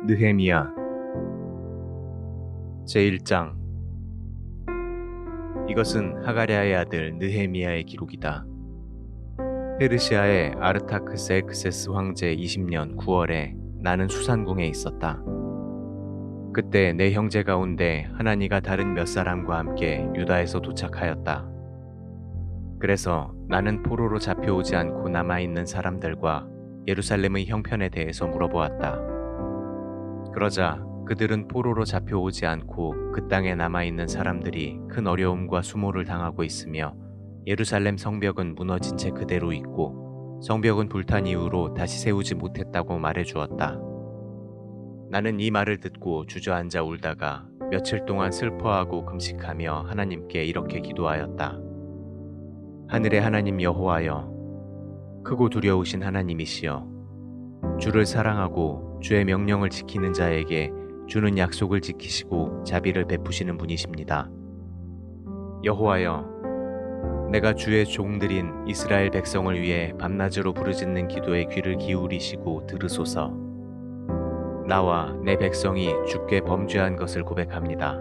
느헤미야 제1장. 이것은 하가랴의 아들 느헤미야의 기록이다. 페르시아의 아르타크셀크세스 황제 20년 9월에 나는 수산궁에 있었다. 그때 내 형제 가운데 하나니가 다른 몇 사람과 함께 유다에서 도착하였다. 그래서 나는 포로로 잡혀오지 않고 남아있는 사람들과 예루살렘의 형편에 대해서 물어보았다. 그러자 그들은 포로로 잡혀오지 않고 그 땅에 남아있는 사람들이 큰 어려움과 수모를 당하고 있으며 예루살렘 성벽은 무너진 채 그대로 있고 성벽은 불탄 이후로 다시 세우지 못했다고 말해주었다. 나는 이 말을 듣고 주저앉아 울다가 며칠 동안 슬퍼하고 금식하며 하나님께 이렇게 기도하였다. 하늘의 하나님 여호와여, 크고 두려우신 하나님이시여, 주를 사랑하고 주의 명령을 지키는 자에게 주는 약속을 지키시고 자비를 베푸시는 분이십니다. 여호와여, 내가 주의 종들인 이스라엘 백성을 위해 밤낮으로 부르짖는 기도에 귀를 기울이시고 들으소서. 나와 내 백성이 주께 범죄한 것을 고백합니다.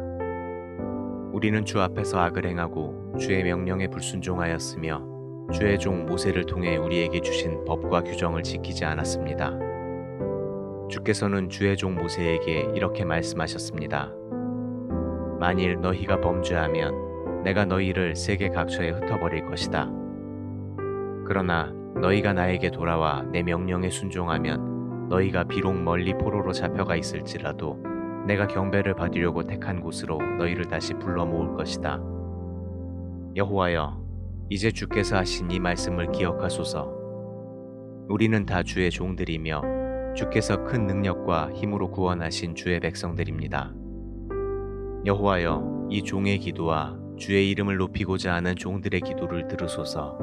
우리는 주 앞에서 악을 행하고 주의 명령에 불순종하였으며 주의 종 모세를 통해 우리에게 주신 법과 규정을 지키지 않았습니다. 주께서는 주의 종 모세에게 이렇게 말씀하셨습니다. 만일 너희가 범죄하면 내가 너희를 세계 각처에 흩어버릴 것이다. 그러나 너희가 나에게 돌아와 내 명령에 순종하면 너희가 비록 멀리 포로로 잡혀가 있을지라도 내가 경배를 받으려고 택한 곳으로 너희를 다시 불러 모을 것이다. 여호와여, 이제 주께서 하신 이 말씀을 기억하소서. 우리는 다 주의 종들이며 주께서 큰 능력과 힘으로 구원하신 주의 백성들입니다. 여호와여, 이 종의 기도와 주의 이름을 높이고자 하는 종들의 기도를 들으소서.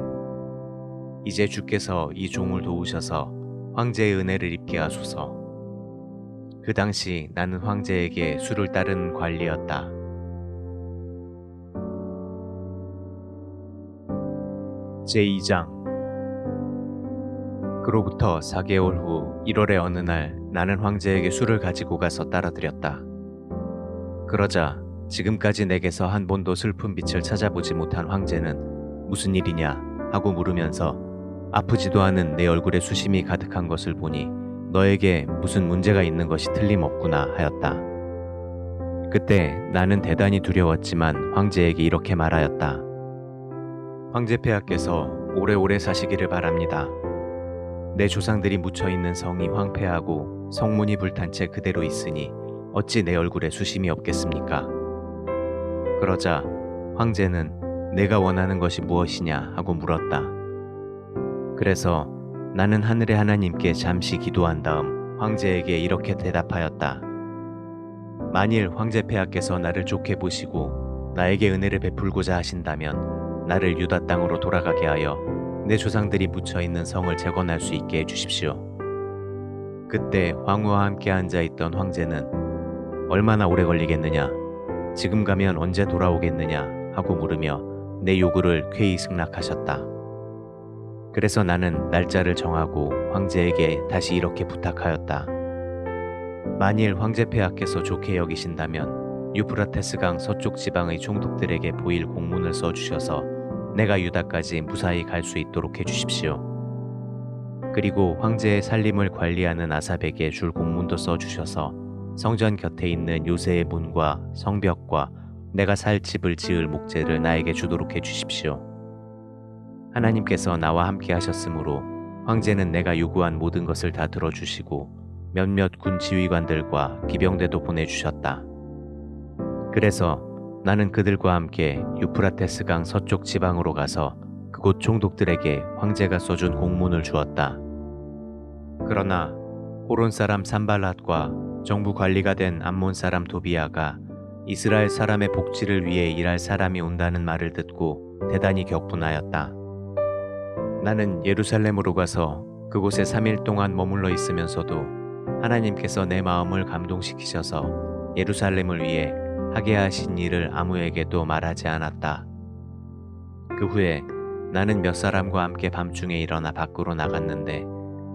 이제 주께서 이 종을 도우셔서 황제의 은혜를 입게 하소서. 그 당시 나는 황제에게 수를 따르는 관리였다. 제2장. 그로부터 4개월 후 1월의 어느 날 나는 황제에게 술을 가지고 가서 따라드렸다. 그러자 지금까지 내게서 한 번도 슬픈 빛을 찾아보지 못한 황제는 무슨 일이냐 하고 물으면서 아프지도 않은 내 얼굴에 수심이 가득한 것을 보니 너에게 무슨 문제가 있는 것이 틀림없구나 하였다. 그때 나는 대단히 두려웠지만 황제에게 이렇게 말하였다. 황제 폐하께서 오래오래 사시기를 바랍니다. 내 조상들이 묻혀있는 성이 황폐하고 성문이 불탄 채 그대로 있으니 어찌 내 얼굴에 수심이 없겠습니까? 그러자 황제는 내가 원하는 것이 무엇이냐 하고 물었다. 그래서 나는 하늘의 하나님께 잠시 기도한 다음 황제에게 이렇게 대답하였다. 만일 황제 폐하께서 나를 좋게 보시고 나에게 은혜를 베풀고자 하신다면 나를 유다 땅으로 돌아가게 하여 내 조상들이 묻혀있는 성을 재건할 수 있게 해주십시오. 그때 황후와 함께 앉아있던 황제는 얼마나 오래 걸리겠느냐, 지금 가면 언제 돌아오겠느냐 하고 물으며 내 요구를 쾌히 승낙하셨다. 그래서 나는 날짜를 정하고 황제에게 다시 이렇게 부탁하였다. 만일 황제 폐하께서 좋게 여기신다면 유프라테스강 서쪽 지방의 총독들에게 보일 공문을 써주셔서 내가 유다까지 무사히 갈 수 있도록 해주십시오. 그리고 황제의 살림을 관리하는 아삽에게 줄 공문도 써주셔서 성전 곁에 있는 요새의 문과 성벽과 내가 살 집을 지을 목재를 나에게 주도록 해주십시오. 하나님께서 나와 함께 하셨으므로 황제는 내가 요구한 모든 것을 다 들어주시고 몇몇 군 지휘관들과 기병대도 보내주셨다. 그래서 나는 그들과 함께 유프라테스강 서쪽 지방으로 가서 그곳 총독들에게 황제가 써준 공문을 주었다. 그러나 호론 사람 산발랏과 정부 관리가 된 암몬 사람 도비아가 이스라엘 사람의 복지를 위해 일할 사람이 온다는 말을 듣고 대단히 격분하였다. 나는 예루살렘으로 가서 그곳에 3일 동안 머물러 있으면서도 하나님께서 내 마음을 감동시키셔서 예루살렘을 위해 하게 하신 일을 아무에게도 말하지 않았다. 그 후에 나는 몇 사람과 함께 밤중에 일어나 밖으로 나갔는데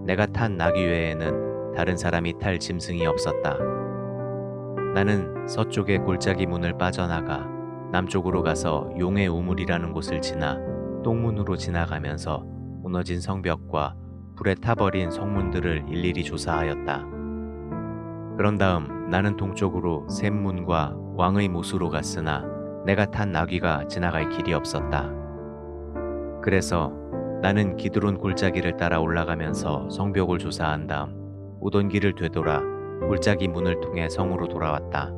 내가 탄 나귀 외에는 다른 사람이 탈 짐승이 없었다. 나는 서쪽의 골짜기 문을 빠져나가 남쪽으로 가서 용의 우물이라는 곳을 지나 똥문으로 지나가면서 무너진 성벽과 불에 타버린 성문들을 일일이 조사하였다. 그런 다음 나는 동쪽으로 샘문과 왕의 못으로 갔으나 내가 탄 나귀가 지나갈 길이 없었다. 그래서 나는 기드론 골짜기를 따라 올라가면서 성벽을 조사한 다음 오던 길을 되돌아 골짜기 문을 통해 성으로 돌아왔다.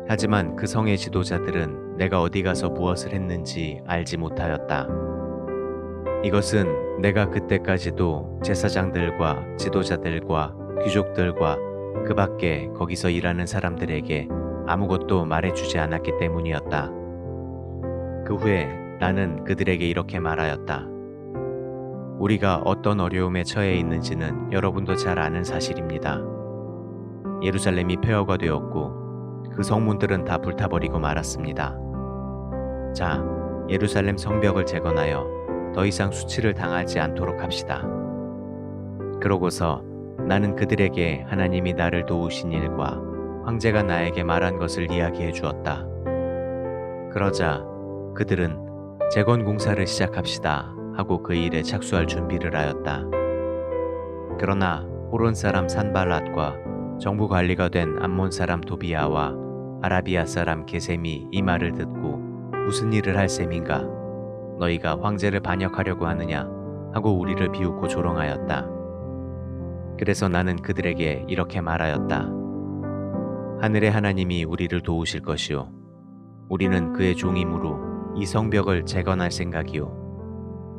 하지만 그 성의 지도자들은 내가 어디 가서 무엇을 했는지 알지 못하였다. 이것은 내가 그때까지도 제사장들과 지도자들과 귀족들과 그 밖에 거기서 일하는 사람들에게 아무것도 말해주지 않았기 때문이었다. 그 후에 나는 그들에게 이렇게 말하였다. 우리가 어떤 어려움에 처해 있는지는 여러분도 잘 아는 사실입니다. 예루살렘이 폐허가 되었고 그 성문들은 다 불타버리고 말았습니다. 자, 예루살렘 성벽을 재건하여 더 이상 수치를 당하지 않도록 합시다. 그러고서 나는 그들에게 하나님이 나를 도우신 일과 황제가 나에게 말한 것을 이야기해 주었다. 그러자 그들은 재건 공사를 시작합시다 하고 그 일에 착수할 준비를 하였다. 그러나 호론 사람 산발랏과 정부 관리가 된 암몬 사람 도비아와 아라비아 사람 게셈이 이 말을 듣고 무슨 일을 할 셈인가? 너희가 황제를 반역하려고 하느냐? 하고 우리를 비웃고 조롱하였다. 그래서 나는 그들에게 이렇게 말하였다. 하늘의 하나님이 우리를 도우실 것이요. 우리는 그의 종이므로 이 성벽을 재건할 생각이요.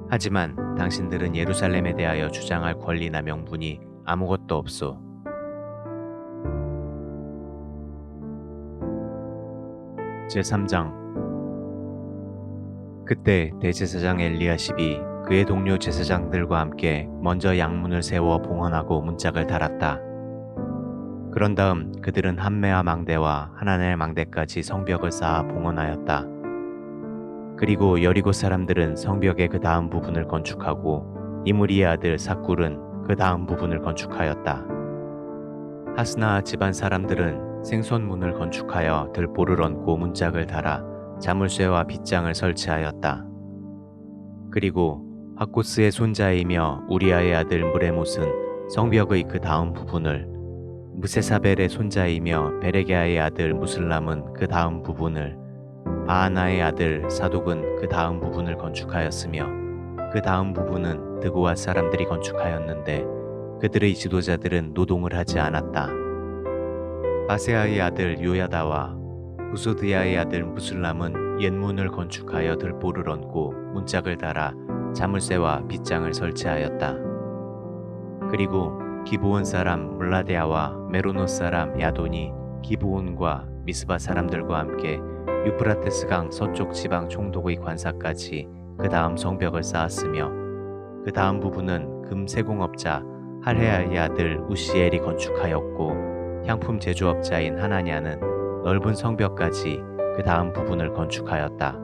하지만 당신들은 예루살렘에 대하여 주장할 권리나 명분이 아무것도 없소. 제3장. 그때 대제사장 엘리야십이 그의 동료 제사장들과 함께 먼저 양문을 세워 봉헌하고 문짝을 달았다. 그런 다음 그들은 한메아 망대와 하나넬 망대까지 성벽을 쌓아 봉헌하였다. 그리고 여리고 사람들은 성벽의 그 다음 부분을 건축하고 이므리의 아들 삭굴은 그 다음 부분을 건축하였다. 하스나 집안 사람들은 생선문을 건축하여 들보를 얹고 문짝을 달아 자물쇠와 빗장을 설치하였다. 그리고 하코스의 손자이며 우리아의 아들 무레못은 성벽의 그 다음 부분을, 무세사벨의 손자이며 베레게아의 아들 무슬람은 그 다음 부분을, 바하나의 아들 사독은 그 다음 부분을 건축하였으며 그 다음 부분은 드고아 사람들이 건축하였는데 그들의 지도자들은 노동을 하지 않았다. 바세아의 아들 요야다와 부소드야의 아들 무슬람은 옛문을 건축하여 들보를 얹고 문짝을 달아 자물쇠와 빗장을 설치하였다. 그리고 기브온 사람 물라데아와 메로노 사람 야돈이 기브온과 미스바 사람들과 함께 유프라테스강 서쪽 지방 총독의 관사까지 그 다음 성벽을 쌓았으며 그 다음 부분은 금 세공업자 할헤아의 아들 우시엘이 건축하였고 향품 제조업자인 하나냐는 넓은 성벽까지 그 다음 부분을 건축하였다.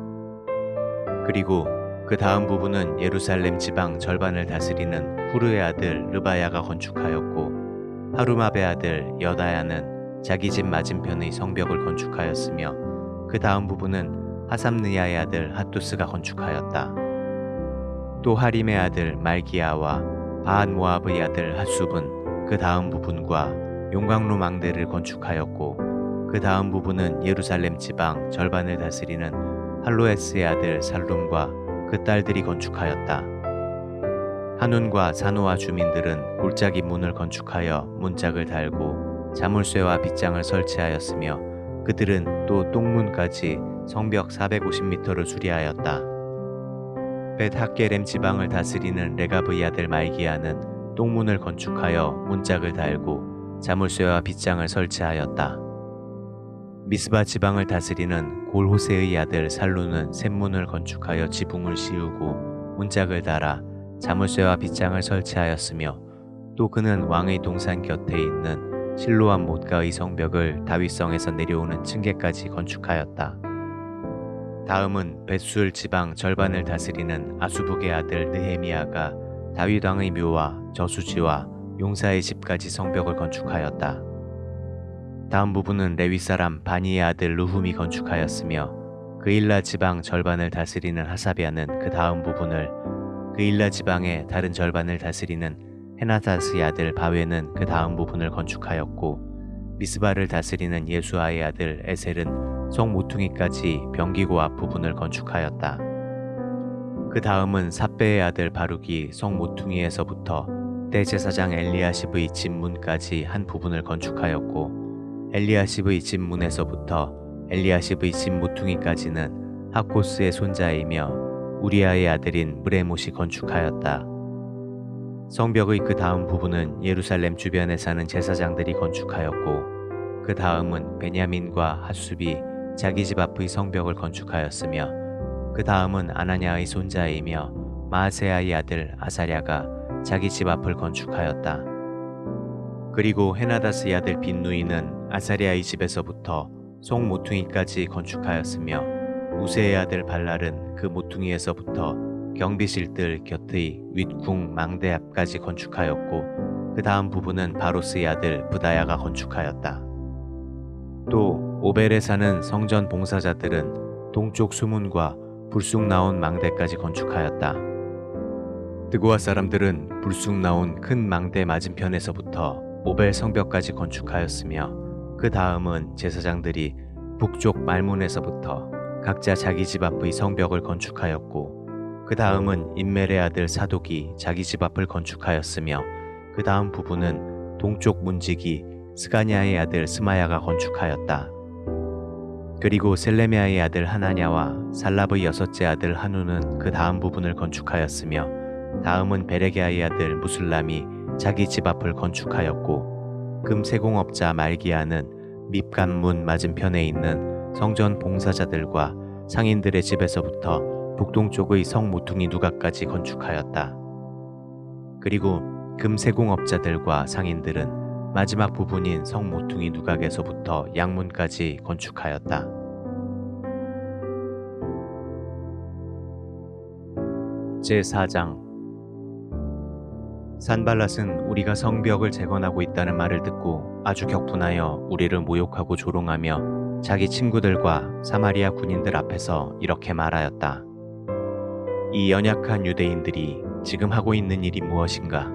그리고 그 다음 부분은 예루살렘 지방 절반을 다스리는 후르의 아들 르바야가 건축하였고 하루마베 아들 여다야는 자기 집 맞은편의 성벽을 건축하였으며 그 다음 부분은 하삼느야의 아들 핫두스가 건축하였다. 또 하림의 아들 말기야와 바앗 모압의 아들 핫숲은 그 다음 부분과 용광로 망대를 건축하였고 그 다음 부분은 예루살렘 지방 절반을 다스리는 할로에스의 아들 살룸과 그 딸들이 건축하였다. 한운과 사노아 주민들은 골짜기 문을 건축하여 문짝을 달고 자물쇠와 빗장을 설치하였으며 그들은 또 똥문까지 성벽 450m를 수리하였다. 벳학게렘 지방을 다스리는 레가브의 아들 말기야는 똥문을 건축하여 문짝을 달고 자물쇠와 빗장을 설치하였다. 미스바 지방을 다스리는 골호세의 아들 살루는 샘문을 건축하여 지붕을 씌우고 문짝을 달아 자물쇠와 빗장을 설치하였으며 또 그는 왕의 동산 곁에 있는 실로암 못가의 성벽을 다윗성에서 내려오는 층계까지 건축하였다. 다음은 벳술 지방 절반을 다스리는 아수북의 아들 느헤미야가 다윗 왕의 묘와 저수지와 용사의 집까지 성벽을 건축하였다. 다음 부분은 레위 사람 바니의 아들 르훔이 건축하였으며 그일라 지방 절반을 다스리는 하사비아는 그 다음 부분을, 그일라 지방의 다른 절반을 다스리는 헤나다스의 아들 바웨는 그 다음 부분을 건축하였고, 미스바를 다스리는 예수아의 아들 에셀은 성 모퉁이까지 병기고 앞부분을 건축하였다. 그 다음은 삿배의 아들 바룩이 성 모퉁이에서부터 대제사장 엘리야십의 집 문까지 한 부분을 건축하였고, 엘리야십의 집 문에서부터 엘리야십의 집 모퉁이까지는 학고스의 손자이며 우리아의 아들인 무레못이 건축하였다. 성벽의 그 다음 부분은 예루살렘 주변에 사는 제사장들이 건축하였고, 그 다음은 베냐민과 핫숲이 자기 집 앞의 성벽을 건축하였으며, 그 다음은 아나냐의 손자이며 마아세아의 아들 아사랴가 자기 집 앞을 건축하였다. 그리고 헤나다스의 아들 빈누이는 아사랴의 집에서부터 송 모퉁이까지 건축하였으며, 우세의 아들 발랄은 그 모퉁이에서부터 경비실들 곁의 윗궁 망대 앞까지 건축하였고, 그 다음 부분은 바로스의 아들 부다야가 건축하였다. 또 오벨에 사는 성전 봉사자들은 동쪽 수문과 불쑥 나온 망대까지 건축하였다. 드고아 사람들은 불쑥 나온 큰 망대 맞은편에서부터 오벨 성벽까지 건축하였으며, 그 다음은 제사장들이 북쪽 말문에서부터 각자 자기 집 앞의 성벽을 건축하였고, 그 다음은 임멜의 아들 사독이 자기 집 앞을 건축하였으며, 그 다음 부분은 동쪽 문지기 스가냐의 아들 스마야가 건축하였다. 그리고 셀레미아의 아들 하나냐와 살랍의 여섯째 아들 한우는 그 다음 부분을 건축하였으며, 다음은 베레게아의 아들 무술람이 자기 집 앞을 건축하였고, 금세공업자 말기야는 밉간문 맞은편에 있는 성전 봉사자들과 상인들의 집에서부터 북동쪽의 성 모퉁이 누각까지 건축하였다. 그리고 금세공업자들과 상인들은 마지막 부분인 성 모퉁이 누각에서부터 양문까지 건축하였다. 제4장. 산발랏은 우리가 성벽을 재건하고 있다는 말을 듣고 아주 격분하여 우리를 모욕하고 조롱하며 자기 친구들과 사마리아 군인들 앞에서 이렇게 말하였다. 이 연약한 유대인들이 지금 하고 있는 일이 무엇인가?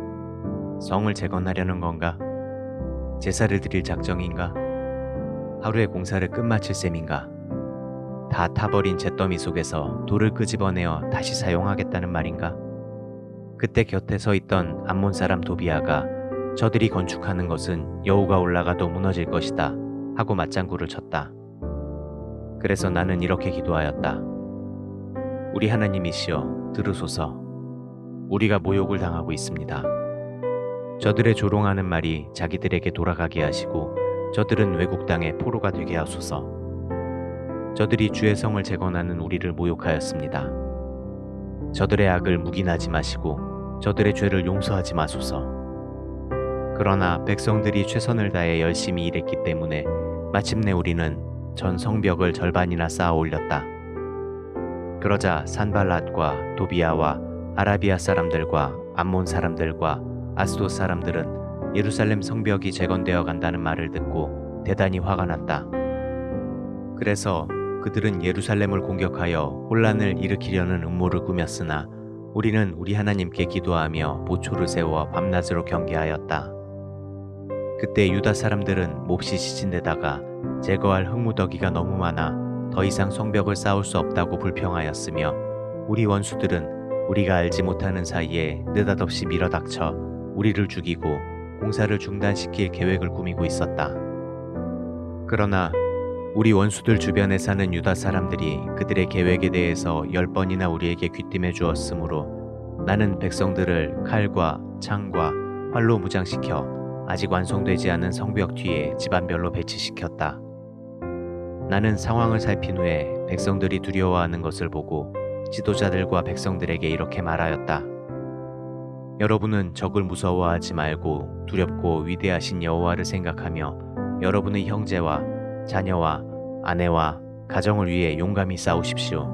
성을 재건하려는 건가? 제사를 드릴 작정인가? 하루의 공사를 끝마칠 셈인가? 다 타버린 잿더미 속에서 돌을 끄집어내어 다시 사용하겠다는 말인가? 그때 곁에 서 있던 암몬 사람 도비아가 저들이 건축하는 것은 여우가 올라가도 무너질 것이다 하고 맞장구를 쳤다. 그래서 나는 이렇게 기도하였다. 우리 하나님이시여 들으소서. 우리가 모욕을 당하고 있습니다. 저들의 조롱하는 말이 자기들에게 돌아가게 하시고 저들은 외국 땅의 포로가 되게 하소서. 저들이 주의 성을 재건하는 우리를 모욕하였습니다. 저들의 악을 묵인하지 마시고 저들의 죄를 용서하지 마소서. 그러나 백성들이 최선을 다해 열심히 일했기 때문에 마침내 우리는 전 성벽을 절반이나 쌓아 올렸다. 그러자 산발랏과 도비아와 아라비아 사람들과 암몬 사람들과 아스돗 사람들은 예루살렘 성벽이 재건되어 간다는 말을 듣고 대단히 화가 났다. 그래서 그들은 예루살렘을 공격하여 혼란을 일으키려는 음모를 꾸몄으나 우리는 우리 하나님께 기도하며 보초를 세워 밤낮으로 경계하였다. 그때 유다 사람들은 몹시 지친데다가 제거할 흙무더기가 너무 많아 더 이상 성벽을 쌓을 수 없다고 불평하였으며, 우리 원수들은 우리가 알지 못하는 사이에 느닷없이 밀어닥쳐 우리를 죽이고 공사를 중단시킬 계획을 꾸미고 있었다. 그러나 우리 원수들 주변에 사는 유다 사람들이 그들의 계획에 대해서 10번이나 우리에게 귀띔해 주었으므로 나는 백성들을 칼과 창과 활로 무장시켜 아직 완성되지 않은 성벽 뒤에 집안별로 배치시켰다. 나는 상황을 살핀 후에 백성들이 두려워하는 것을 보고 지도자들과 백성들에게 이렇게 말하였다. 여러분은 적을 무서워하지 말고 두렵고 위대하신 여호와를 생각하며 여러분의 형제와 자녀와 아내와 가정을 위해 용감히 싸우십시오.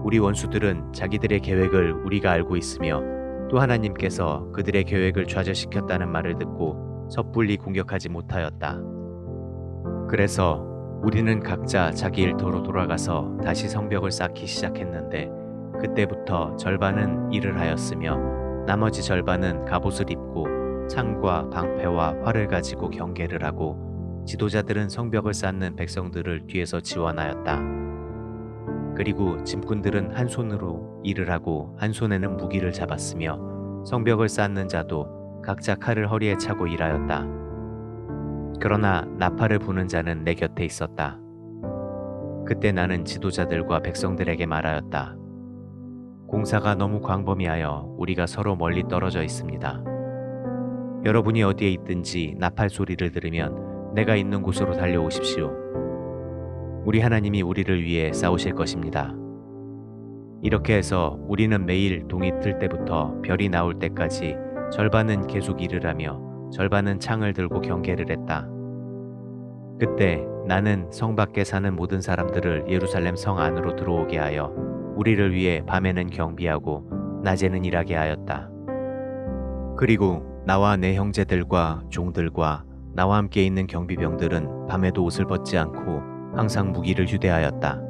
우리 원수들은 자기들의 계획을 우리가 알고 있으며 또 하나님께서 그들의 계획을 좌절시켰다는 말을 듣고 섣불리 공격하지 못하였다. 그래서 우리는 각자 자기 일터로 돌아가서 다시 성벽을 쌓기 시작했는데 그때부터 절반은 일을 하였으며 나머지 절반은 갑옷을 입고 창과 방패와 활을 가지고 경계를 하고 지도자들은 성벽을 쌓는 백성들을 뒤에서 지원하였다. 그리고 짐꾼들은 한 손으로 일을 하고 한 손에는 무기를 잡았으며 성벽을 쌓는 자도 각자 칼을 허리에 차고 일하였다. 그러나 나팔을 부는 자는 내 곁에 있었다. 그때 나는 지도자들과 백성들에게 말하였다. 공사가 너무 광범위하여 우리가 서로 멀리 떨어져 있습니다. 여러분이 어디에 있든지 나팔 소리를 들으면 내가 있는 곳으로 달려오십시오. 우리 하나님이 우리를 위해 싸우실 것입니다. 이렇게 해서 우리는 매일 동이 틀 때부터 별이 나올 때까지 절반은 계속 일을 하며 절반은 창을 들고 경계를 했다. 그때 나는 성 밖에 사는 모든 사람들을 예루살렘 성 안으로 들어오게 하여 우리를 위해 밤에는 경비하고 낮에는 일하게 하였다. 그리고 나와 내 형제들과 종들과 나와 함께 있는 경비병들은 밤에도 옷을 벗지 않고 항상 무기를 휴대하였다.